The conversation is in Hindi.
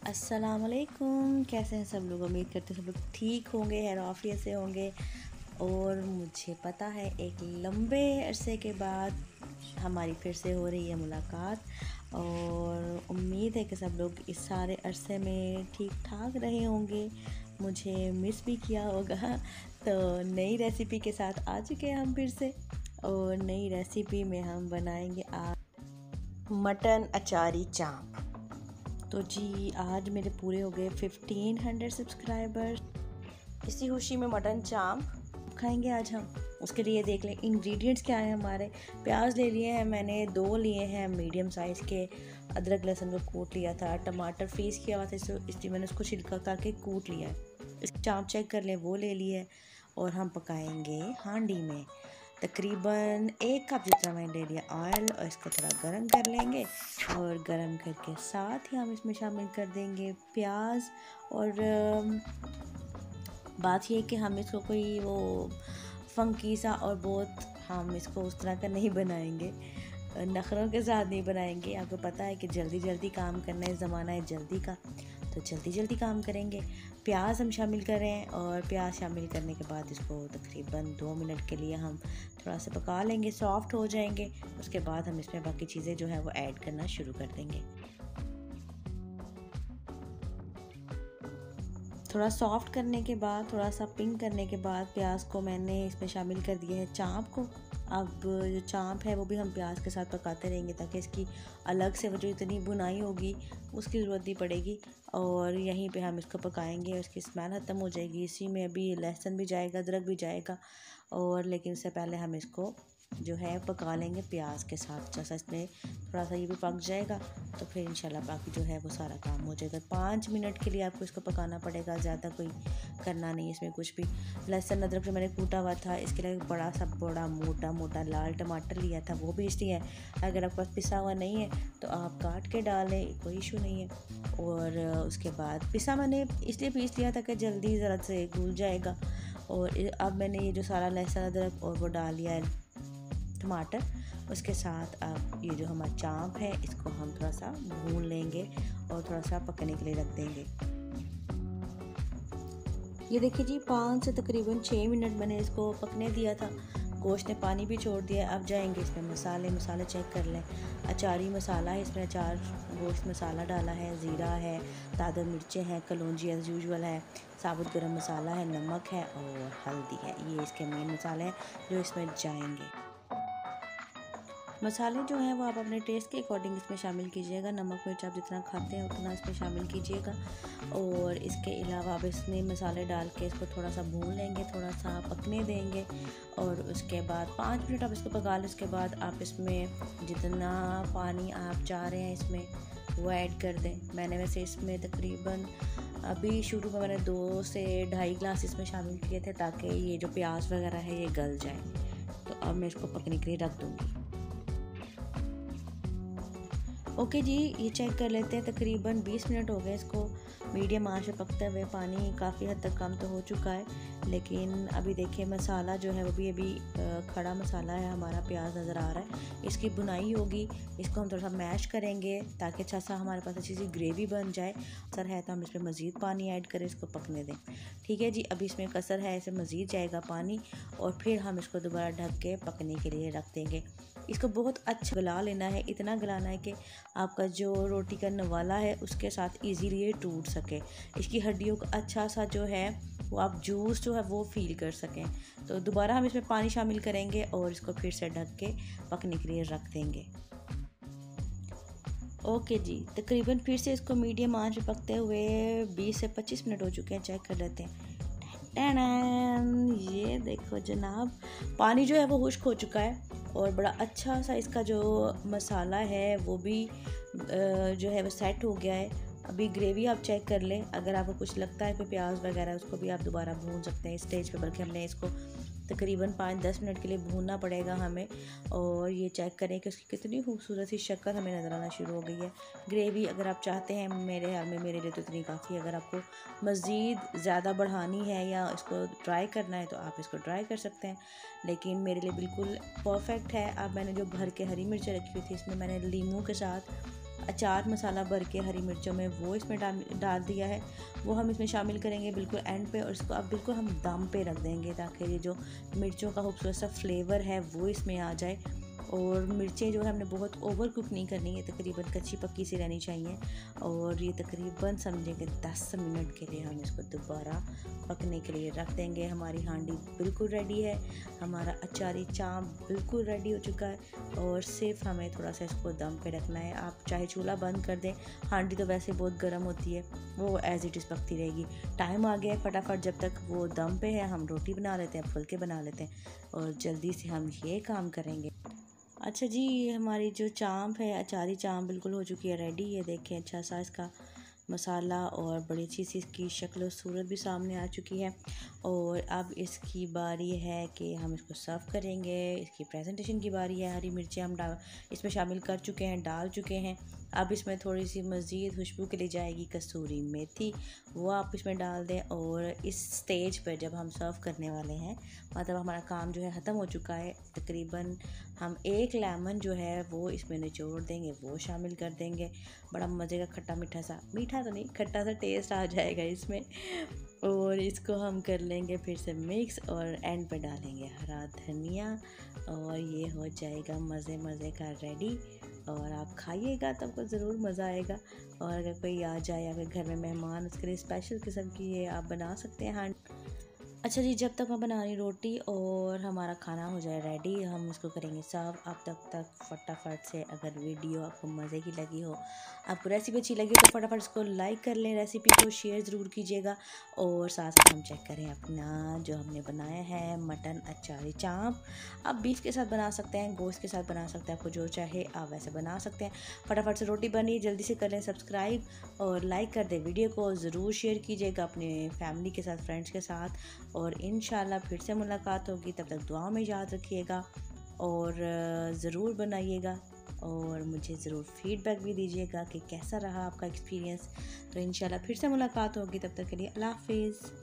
अस्सलाम वालेकुम। कैसे हैं सब लोग? उम्मीद करते हैं सब लोग ठीक होंगे, खैर आफियत से होंगे। और मुझे पता है एक लंबे अरसे के बाद हमारी फिर से हो रही है मुलाकात और उम्मीद है कि सब लोग इस सारे अरसे में ठीक ठाक रहे होंगे, मुझे मिस भी किया होगा। तो नई रेसिपी के साथ आ चुके हैं हम फिर से। और नई रेसिपी में हम बनाएंगे आज मटन अचारी चाँप। तो जी आज मेरे पूरे हो गए 1500 सब्सक्राइबर्स। इसी खुशी में मटन चाँप खाएंगे आज हम। उसके लिए देख लें इंग्रेडिएंट्स क्या है हमारे। प्याज ले लिए हैं मैंने, 2 लिए हैं मीडियम साइज़ के। अदरक लहसुन को कूट लिया था। टमाटर फ्रीज़ किया हुआ था इसलिए मैंने उसको छिलका करके कूट लिया है। इसकी चाँप चेक कर लें, वो ले लिए। और हम पकाएंगे हांडी में। तकरीबन 1 कप जितना मैंने ले लिया ऑयल और इसको थोड़ा गरम कर लेंगे। और गरम करके साथ ही हम इसमें शामिल कर देंगे प्याज। और बात ये है कि हम इसको कोई वो फंकी सा और बहुत हम इसको उस तरह का नहीं बनाएंगे, नखरों के साथ नहीं बनाएंगे। आपको पता है कि जल्दी जल्दी काम करना है, ज़माना है जल्दी का, तो जल्दी जल्दी काम करेंगे। प्याज हम शामिल करें और प्याज शामिल करने के बाद इसको तकरीबन 2 मिनट के लिए हम थोड़ा सा पका लेंगे, सॉफ्ट हो जाएंगे। उसके बाद हम इसमें बाकी चीज़ें जो है वो ऐड करना शुरू कर देंगे। थोड़ा सॉफ्ट करने के बाद, थोड़ा सा पिंक करने के बाद प्याज को मैंने इसमें शामिल कर दिया है चाँप को। अब जो चाँप है वो भी हम प्याज के साथ पकाते रहेंगे ताकि इसकी अलग से वो जो इतनी बुनाई होगी उसकी ज़रूरत नहीं पड़ेगी। और यहीं पे हम इसको पकाएंगे और इसकी स्मेल ख़त्म हो जाएगी। इसी में अभी लहसुन भी जाएगा, अदरक भी जाएगा। और लेकिन इससे पहले हम इसको जो है पका लेंगे प्याज के साथ। जैसा इसमें थोड़ा सा ये भी पक जाएगा तो फिर इंशाल्लाह बाकी जो है वो सारा काम हो जाएगा। 5 मिनट के लिए आपको इसको पकाना पड़ेगा, ज़्यादा कोई करना नहीं है इसमें कुछ भी। लहसुन अदरक जो मैंने कूटा हुआ था, इसके लिए बड़ा मोटा मोटा लाल टमाटर लिया था, वो भी इसलिए है। अगर आपके पास पिसा हुआ नहीं है तो आप काट के डालें, कोई इशू नहीं है। और उसके बाद पिसा मैंने इसलिए पीस लिया था कि जल्दी ज़रा से घुल जाएगा। और अब मैंने ये जो सारा लहसुन अदरक और वो डाल लिया है टमाटर। उसके साथ अब ये जो हमारा चाँप है इसको हम थोड़ा सा भून लेंगे और थोड़ा सा पकने के लिए रख देंगे। ये देखिए जी 5 से तकरीबन 6 मिनट मैंने इसको पकने दिया था। गोश्त ने पानी भी छोड़ दिया। अब जाएंगे इसमें मसाले चेक कर लें। अचारी मसाला है, इसमें अचार गोश्त मसाला डाला है, ज़ीरा है, ताज़ा मिर्चें हैं, कलौंजी एज़ यूजुअल है, साबुत गरम मसाला है, नमक है और हल्दी है। ये इसके मेन मसाले हैं जो इसमें जाएंगे। मसाले जो हैं वो आप अपने टेस्ट के अकॉर्डिंग इसमें शामिल कीजिएगा। नमक मिर्च आप जितना खाते हैं उतना इसमें शामिल कीजिएगा। और इसके अलावा आप इसमें मसाले डाल के इसको थोड़ा सा भून लेंगे, थोड़ा सा पकने देंगे। और उसके बाद 5 मिनट आप इसको पका लें। उसके बाद आप इसमें जितना पानी आप चाह रहे हैं इसमें वो ऐड कर दें। मैंने वैसे इसमें तकरीबन अभी शुरू में मैंने 2 से 2.5 गिलास इसमें शामिल किए थे ताकि ये जो प्याज वगैरह है ये गल जाए। तो अब मैं इसको पकने के लिए रख दूँगी। ओके जी, ये चेक कर लेते हैं। तकरीबन 20 मिनट हो गए इसको मीडियम आंच पे पकते हुए। पानी काफ़ी हद तक कम तो हो चुका है, लेकिन अभी देखिए मसाला जो है वो भी अभी खड़ा मसाला है हमारा, प्याज नज़र आ रहा है। इसकी बुनाई होगी, इसको हम थोड़ा सा मैश करेंगे ताकि अच्छा सा हमारे पास अच्छी सी ग्रेवी बन जाए। कसर है तो हम इसमें मज़ीद पानी ऐड करें, इसको पकने दें। ठीक है जी, अभी इसमें कसर है, इसे मज़ीद जाएगा पानी और फिर हम इसको दोबारा ढक के पकने के लिए रख देंगे। इसको बहुत अच्छा गला लेना है, इतना गलाना है कि आपका जो रोटी का नवाला है उसके साथ इजीली ये टूट सके। इसकी हड्डियों का अच्छा सा जो है वो आप जूस जो है वो फील कर सकें। तो दोबारा हम इसमें पानी शामिल करेंगे और इसको फिर से ढक के पकने के लिए रख देंगे। ओके जी, तकरीबन फिर से इसको मीडियम आंच पे पकते हुए 20 से 25 मिनट हो चुके हैं। चेक कर लेते हैं। ये देखो जनाब, पानी जो है वो खुश्क हो चुका है और बड़ा अच्छा सा इसका जो मसाला है वो भी जो है वो सेट हो गया है। अभी ग्रेवी आप चेक कर लें, अगर आपको कुछ लगता है कि प्याज वगैरह उसको भी आप दोबारा भून सकते हैं इस स्टेज पे। बल्कि हमने इसको तकरीबन 5-10 मिनट के लिए भूनना पड़ेगा हमें। और ये चेक करें कि उसकी कितनी खूबसूरत सी शक्ल हमें नज़र आना शुरू हो गई है। ग्रेवी अगर आप चाहते हैं, मेरे ख्याल में मेरे लिए तो इतनी काफ़ी है। अगर आपको मज़ीद ज़्यादा बढ़ानी है या इसको ड्राई करना है तो आप इसको ड्राई कर सकते हैं, लेकिन मेरे लिए बिल्कुल परफेक्ट है। अब मैंने जो भर के हरी मिर्चें रखी हुई थी इसमें मैंने लीमू के साथ अचार मसाला भर के हरी मिर्चों में वो इसमें डाल दिया है, वो हम इसमें शामिल करेंगे बिल्कुल एंड पे। और इसको अब बिल्कुल हम दम पे रख देंगे ताकि ये जो मिर्चों का खूबसूरत सा फ्लेवर है वो इसमें आ जाए। और मिर्चें जो है हमने बहुत ओवर कुक नहीं करनी है, तकरीबन कच्ची पक्की सी रहनी चाहिए। और ये तकरीबन समझेंगे 10 मिनट के लिए हम इसको दोबारा पकने के लिए रख देंगे। हमारी हांडी बिल्कुल रेडी है, हमारा अचारी चाप बिल्कुल रेडी हो चुका है। और सिर्फ हमें थोड़ा सा इसको दम पे रखना है। आप चाहे चूल्हा बंद कर दें, हांडी तो वैसे बहुत गर्म होती है, वो एज इट इज़ पकती रहेगी। टाइम आ गया है, फटाफट जब तक वो दम पे है हम रोटी बना लेते हैं, फुलके बना लेते हैं और जल्दी से हम ये काम करेंगे। अच्छा जी, हमारी जो चांप है, अचारी चांप बिल्कुल हो चुकी है रेडी। ये देखें अच्छा सा इसका मसाला और बड़ी अच्छी सी इसकी शक्ल और सूरत भी सामने आ चुकी है। और अब इसकी बारी है कि हम इसको सर्व करेंगे, इसकी प्रेजेंटेशन की बारी है। हरी मिर्चें हम इसमें शामिल कर चुके हैं, डाल चुके हैं। अब इसमें थोड़ी सी मज़ीद खुशबू के लिए जाएगी कसूरी मेथी, वो आप इसमें डाल दें। और इस स्टेज पर जब हम सर्व करने वाले हैं, मतलब हमारा काम जो है ख़त्म हो चुका है तकरीबन, हम एक लेमन जो है वो इसमें निचोड़ देंगे, वो शामिल कर देंगे। बड़ा मज़े का खट्टा मीठा सा, मीठा तो नहीं खट्टा सा टेस्ट आ जाएगा इसमें। और इसको हम कर लेंगे फिर से मिक्स और एंड पे डालेंगे हरा धनिया और ये हो जाएगा मज़े का रेडी। और आप खाइएगा तो आपको ज़रूर मज़ा आएगा। और अगर कोई आ जाए, अगर घर में मेहमान, उसके लिए स्पेशल किस्म की ये आप बना सकते हैं। हाँ अच्छा जी, जब तक मैं बना रही रोटी और हमारा खाना हो जाए रेडी, हम इसको करेंगे सर्व। आप तब तक फटाफट से, अगर वीडियो आपको मज़े की लगी हो, आपको रेसिपी अच्छी लगी तो फटाफट इसको लाइक कर लें, रेसिपी को शेयर ज़रूर कीजिएगा। और साथ साथ हम चेक करें अपना जो हमने बनाया है मटन अचारी चाँप। आप बीफ के साथ बना सकते हैं, गोश्त के साथ बना सकते हैं, आपको जो चाहे आप वैसे बना सकते हैं। फटाफट से रोटी बनी, जल्दी से कर लें सब्सक्राइब और लाइक कर दें। वीडियो को ज़रूर शेयर कीजिएगा अपने फैमिली के साथ, फ्रेंड्स के साथ। और इंशाल्लाह फिर से मुलाकात होगी, तब तक दुआ में याद रखिएगा और ज़रूर बनाइएगा। और मुझे ज़रूर फीडबैक भी दीजिएगा कि कैसा रहा आपका एक्सपीरियंस। तो इंशाल्लाह फिर से मुलाकात होगी, तब तक के लिए अल्लाह हाफिज़।